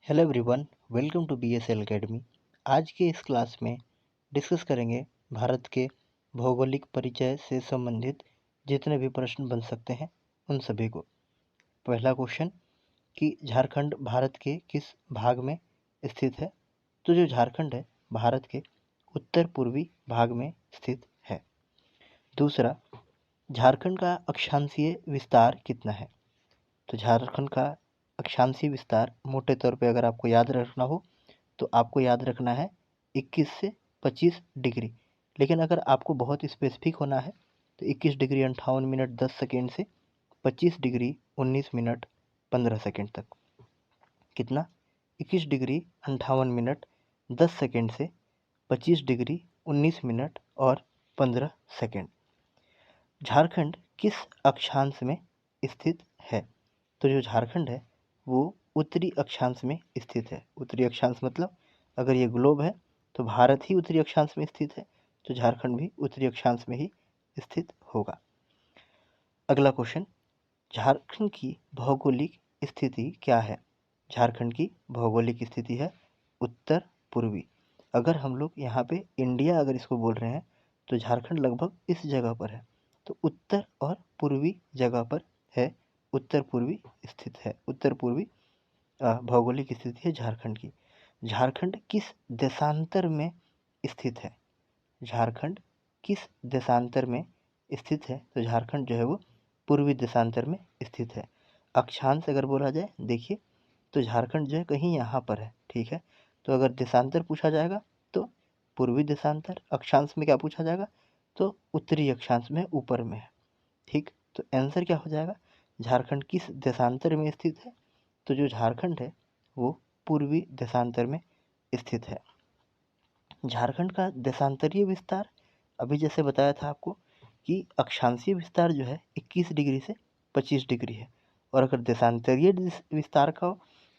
Hello everyone, welcome to BSL academy. आज के इस क्लास में डिस्कस करेंगे भारत के भौगोलिक परिचय से संबंधित जितने भी प्रश्न बन सकते हैं उन सभी को। पहला क्वेश्चन कि झारखंड भारत के किस भाग में स्थित है। तो जो झारखंड है भारत के उत्तर पूर्वी भाग में स्थित है। दूसरा, झारखंड का अक्षांशीय विस्तार कितना है। तो झारखंड का अक्षांशीय विस्तार मोटे तौर पे अगर आपको याद रखना हो तो आपको याद रखना है 21 से 25 डिग्री। लेकिन अगर आपको बहुत स्पेसिफिक होना है तो 21 डिग्री 58 मिनट 10 सेकेंड से 25 डिग्री 19 मिनट 15 सेकेंड तक। कितना? 21 डिग्री 58 मिनट 10 सेकेंड से 25 डिग्री 19 मिनट और 15 सेकेंड। झारखंड किस अक्षांश में स्थित है। तो जो झारखंड है वो उत्तरी अक्षांश में स्थित है। उत्तरी अक्षांश मतलब अगर ये ग्लोब है तो भारत ही उत्तरी अक्षांश में स्थित है, तो झारखंड भी उत्तरी अक्षांश में ही स्थित होगा। अगला क्वेश्चन, झारखंड की भौगोलिक स्थिति क्या है। झारखंड की भौगोलिक स्थिति है उत्तर पूर्वी। अगर हम लोग यहाँ पे इंडिया अगर इसको बोल रहे हैं तो झारखंड लगभग इस जगह पर है, तो उत्तर और पूर्वी जगह पर है, उत्तर पूर्वी स्थित है। उत्तर पूर्वी भौगोलिक स्थिति है झारखंड की। झारखंड किस देशांतर में स्थित है। झारखंड किस देशांतर में स्थित है। तो झारखंड जो है वो पूर्वी देशांतर में स्थित है। अक्षांश अगर बोला जाए, देखिए तो झारखंड जो है कहीं यहाँ पर है, ठीक है। तो अगर देशांतर पूछा जाएगा तो पूर्वी देशांतर, अक्षांश में क्या पूछा जाएगा तो उत्तरी अक्षांश में ऊपर में है, ठीक। तो आंसर क्या हो जाएगा, झारखंड किस देशांतर में स्थित है। तो जो झारखंड है वो पूर्वी देशांतर में स्थित है। झारखंड का देशांतरीय विस्तार अभी जैसे बताया था आपको कि अक्षांशीय विस्तार जो है 21 डिग्री से 25 डिग्री है, और अगर देशांतरीय विस्तार का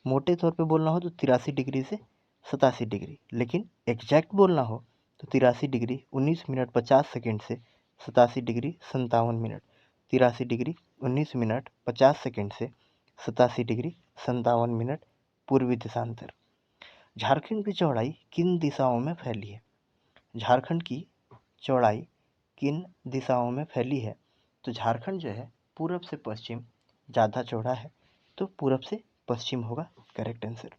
मोटे तौर पे बोलना हो तो 83 डिग्री से 87 डिग्री। लेकिन एग्जैक्ट बोलना हो तो 83 डिग्री 19 मिनट 50 सेकेंड से 87 degree 57 minute. 83 degree 19 minute 50 second से 87 डिग्री 57 मिनट पूर्वी देशांतर। झारखंड की चौड़ाई किन दिशाओं में फैली है। झारखंड की चौड़ाई किन दिशाओं में फैली है। तो झारखंड जो है पूरब से पश्चिम ज़्यादा चौड़ा है, तो पूरब से पश्चिम होगा करेक्ट आंसर।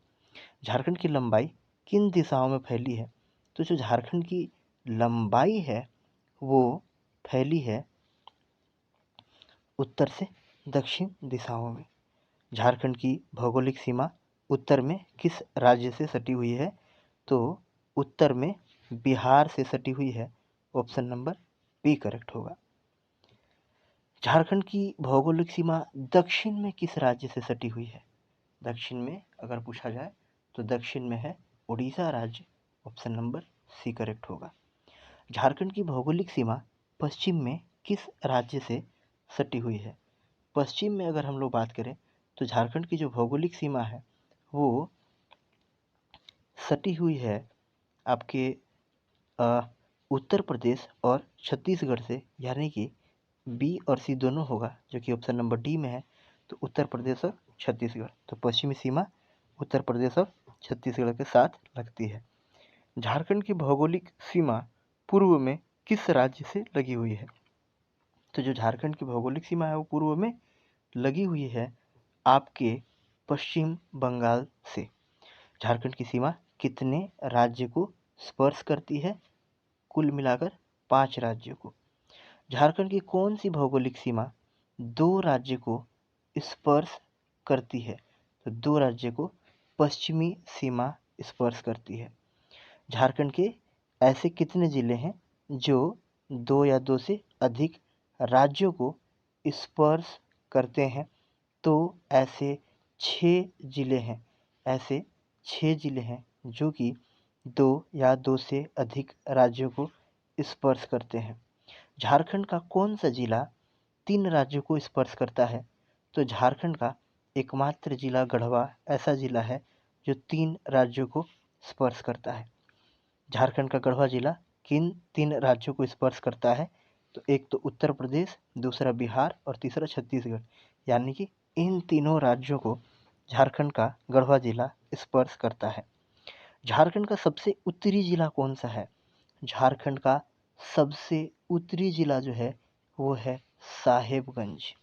झारखंड की लंबाई किन दिशाओं में फैली है। तो जो झारखंड की लंबाई है वो फैली है उत्तर से दक्षिण दिशाओं में। झारखंड की भौगोलिक सीमा उत्तर में किस राज्य से सटी हुई है। तो उत्तर में बिहार से सटी हुई है, ऑप्शन नंबर बी करेक्ट होगा। झारखंड की भौगोलिक सीमा दक्षिण में किस राज्य से सटी हुई है। दक्षिण में अगर पूछा जाए तो दक्षिण में है उड़ीसा राज्य, ऑप्शन नंबर सी करेक्ट होगा। झारखंड की भौगोलिक सीमा पश्चिम में किस राज्य से सटी हुई है। पश्चिम में अगर हम लोग बात करें तो झारखंड की जो भौगोलिक सीमा है वो सटी हुई है आपके उत्तर प्रदेश और छत्तीसगढ़ से, यानी कि बी और सी दोनों होगा, जो कि ऑप्शन नंबर डी में है। तो उत्तर प्रदेश और छत्तीसगढ़, तो पश्चिमी सीमा उत्तर प्रदेश और छत्तीसगढ़ के साथ लगती है। झारखंड की भौगोलिक सीमा पूर्व में किस राज्य से लगी हुई है। तो जो झारखंड की भौगोलिक सीमा है वो पूर्व में लगी हुई है आपके पश्चिम बंगाल से। झारखंड की सीमा कितने राज्य को स्पर्श करती है। कुल मिलाकर 5 राज्यों को। झारखंड की कौन सी भौगोलिक सीमा 2 राज्य को स्पर्श करती है। तो 2 राज्य को पश्चिमी सीमा स्पर्श करती है। झारखंड के ऐसे कितने ज़िले हैं जो 2 या 2 से अधिक राज्यों को स्पर्श करते हैं। तो ऐसे 6 ज़िले हैं। ऐसे 6 ज़िले हैं जो कि 2 या 2 से अधिक राज्यों को स्पर्श करते हैं। झारखंड का कौन सा ज़िला 3 राज्यों को स्पर्श करता है। तो झारखंड का एकमात्र ज़िला गढ़वा ऐसा ज़िला है जो 3 राज्यों को स्पर्श करता है। झारखंड का गढ़वा ज़िला किन 3 राज्यों को स्पर्श करता है। तो एक तो उत्तर प्रदेश, दूसरा बिहार और तीसरा छत्तीसगढ़, यानी कि इन तीनों राज्यों को झारखंड का गढ़वा ज़िला स्पर्श करता है। झारखंड का सबसे उत्तरी जिला कौन सा है? झारखंड का सबसे उत्तरी जिला जो है वो है साहेबगंज।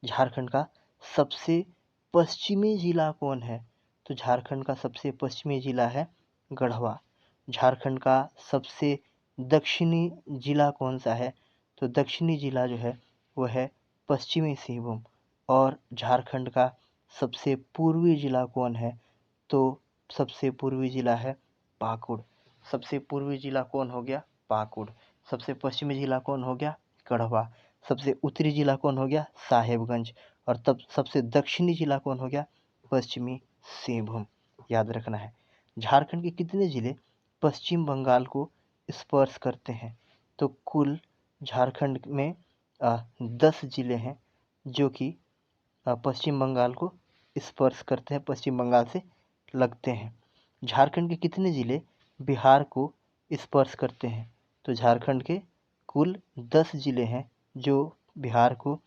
झारखंड का सबसे पश्चिमी जिला कौन है? तो झारखंड का सबसे पश्चिमी जिला है गढ़वा। झारखंड का सबसे दक्षिणी जिला कौन सा है? तो दक्षिणी जिला जो है वो है पश्चिमी सिंहभूम। और झारखंड का सबसे पूर्वी जिला कौन है? तो सबसे पूर्वी जिला है पाकुड़। सबसे पूर्वी जिला कौन हो गया? पाकुड़। सबसे पश्चिमी जिला कौन हो गया? गढ़वा। सबसे उत्तरी जिला कौन हो गया? साहेबगंज। और तब सबसे दक्षिणी जिला कौन हो गया? पश्चिमी सिंहभूम। याद रखना है। झारखंड के कितने जिले पश्चिम बंगाल को स्पर्श करते हैं? तो कुल झारखंड में 10 जिले हैं जो कि पश्चिम बंगाल को स्पर्श करते हैं, पश्चिम बंगाल से लगते हैं। झारखंड के कितने जिले बिहार को स्पर्श करते हैं? तो झारखंड के कुल 10 जिले हैं जो बिहार को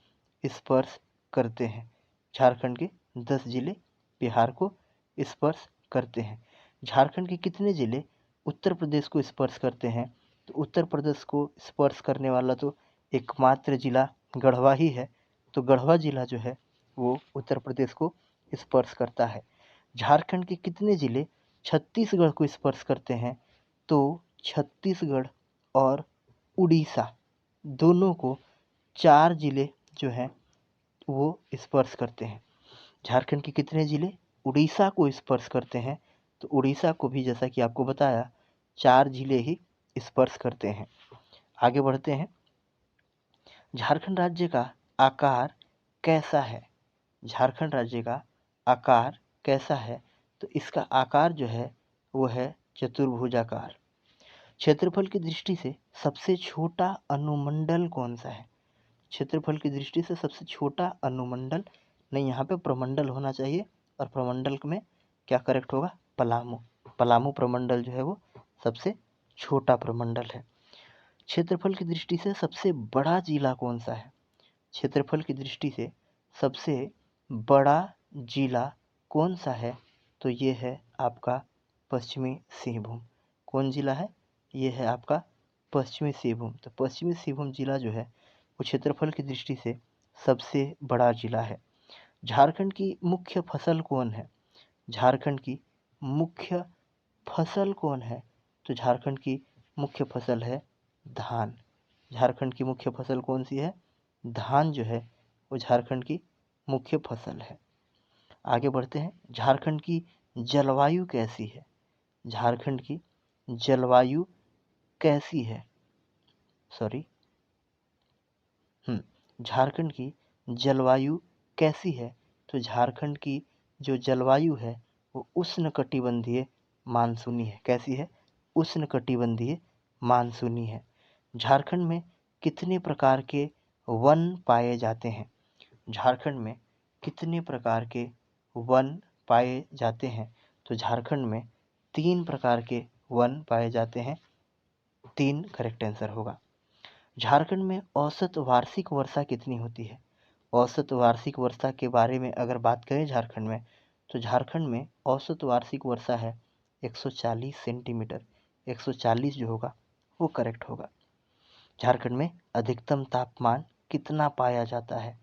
स्पर्श करते हैं। झारखंड के 10 जिले बिहार को स्पर्श करते हैं। झारखंड के कितने जिले उत्तर प्रदेश को स्पर्श करते हैं? तो उत्तर प्रदेश को स्पर्श करने वाला तो एकमात्र जिला गढ़वा ही है। तो गढ़वा जिला जो है वो उत्तर प्रदेश को स्पर्श करता है। झारखंड के कितने जिले छत्तीसगढ़ को स्पर्श करते हैं? तो छत्तीसगढ़ और उड़ीसा दोनों को 4 जिले जो हैं वो स्पर्श करते हैं। झारखंड के कितने जिले उड़ीसा को स्पर्श करते हैं? तो उड़ीसा को भी जैसा कि आपको बताया 4 जिले ही स्पर्श करते हैं। आगे बढ़ते हैं। झारखंड राज्य का आकार कैसा है? झारखंड राज्य का आकार कैसा है? तो इसका आकार जो है वो है चतुर्भुजाकार। क्षेत्रफल की दृष्टि से सबसे छोटा अनुमंडल कौन सा है? क्षेत्रफल की दृष्टि से सबसे छोटा अनुमंडल, नहीं यहाँ पे प्रमंडल होना चाहिए, और प्रमंडल में क्या करेक्ट होगा? पलामू। पलामू प्रमंडल जो है वो सबसे छोटा प्रमंडल है। क्षेत्रफल की दृष्टि से सबसे बड़ा जिला कौन सा है? क्षेत्रफल की दृष्टि से सबसे बड़ा जिला कौन सा है? तो ये है आपका पश्चिमी सिंहभूम। कौन जिला है? ये है आपका पश्चिमी सिंहभूम। तो पश्चिमी सिंहभूम जिला जो है वो क्षेत्रफल की दृष्टि से सबसे बड़ा जिला है। झारखंड की मुख्य फसल कौन है? झारखंड की मुख्य फसल कौन है? तो झारखंड की मुख्य फसल है धान। झारखंड की मुख्य फसल कौन सी है? धान जो है वो झारखंड की मुख्य फसल है। आगे बढ़ते हैं। झारखंड की जलवायु कैसी है? झारखंड की जलवायु कैसी है? सॉरी, झारखंड की जलवायु कैसी है? तो झारखंड की जो जलवायु है वो उष्णकटिबंधीय मानसूनी है। कैसी है? उष्णकटिबंधीय मानसूनी है। झारखंड में कितने प्रकार के वन पाए जाते हैं? झारखंड में कितने प्रकार के वन पाए जाते हैं? तो झारखंड में 3 प्रकार के वन पाए जाते हैं। 3 करेक्ट आंसर होगा। झारखंड में औसत वार्षिक वर्षा कितनी होती है? औसत वार्षिक वर्षा के बारे में अगर बात करें झारखंड में, तो झारखंड में औसत वार्षिक वर्षा है 140 सेंटीमीटर। 140 जो होगा वो करेक्ट होगा। झारखंड में अधिकतम तापमान कितना पाया जाता है?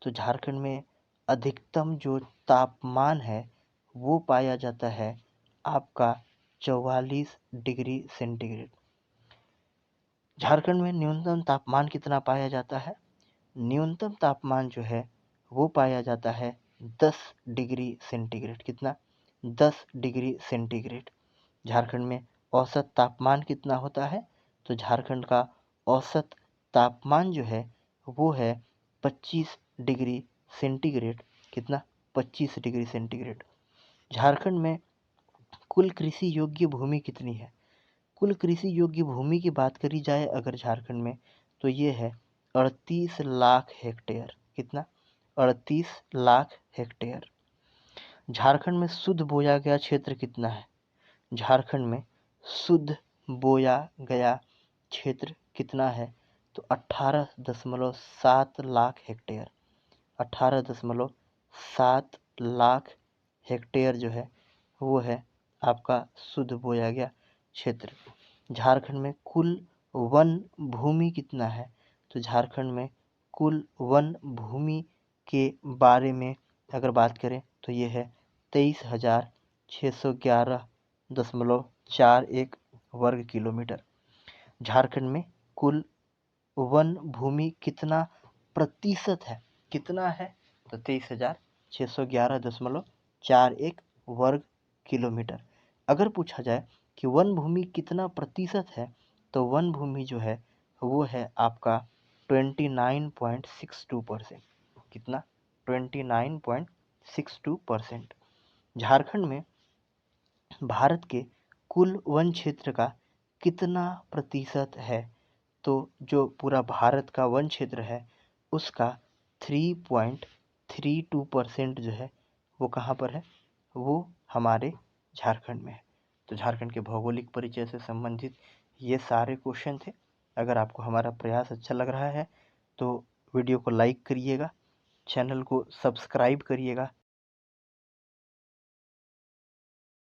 तो झारखंड में अधिकतम जो तापमान है वो पाया जाता है आपका 44 डिग्री सेंटीग्रेड। झारखंड में न्यूनतम तापमान कितना पाया जाता है? न्यूनतम तापमान जो है वो पाया जाता है 10 डिग्री सेंटीग्रेड। कितना? 10 डिग्री सेंटीग्रेड। झारखंड में औसत तापमान कितना होता है? तो झारखंड का औसत तापमान जो है वो है 25 डिग्री सेंटीग्रेड। कितना? 25 डिग्री सेंटीग्रेड। झारखंड में कुल कृषि योग्य भूमि कितनी है? कुल कृषि योग्य भूमि की बात करी जाए अगर झारखंड में, तो ये है 38 लाख हेक्टेयर। कितना? 38 लाख हेक्टेयर। झारखंड में शुद्ध बोया गया क्षेत्र कितना है? झारखंड में शुद्ध बोया गया क्षेत्र कितना है? तो 18.7 लाख हेक्टेयर। 18.7 लाख हेक्टेयर जो है वो है आपका शुद्ध बोया गया क्षेत्र। झारखंड में कुल वन भूमि कितना है? तो झारखंड में कुल वन भूमि के बारे में अगर बात करें तो ये है 23,611.41 वर्ग किलोमीटर। झारखंड में कुल वन भूमि कितना प्रतिशत है? कितना है? तो 23,611.41 वर्ग किलोमीटर। अगर पूछा जाए कि वन भूमि कितना प्रतिशत है, तो वन भूमि जो है वो है आपका 29.62%। कितना? 29.62%। झारखंड में भारत के कुल वन क्षेत्र का कितना प्रतिशत है? तो जो पूरा भारत का वन क्षेत्र है उसका 3.32% जो है वो कहाँ पर है? वो हमारे झारखंड में है। तो झारखंड के भौगोलिक परिचय से संबंधित ये सारे क्वेश्चन थे। अगर आपको हमारा प्रयास अच्छा लग रहा है तो वीडियो को लाइक करिएगा, चैनल को सब्सक्राइब करिएगा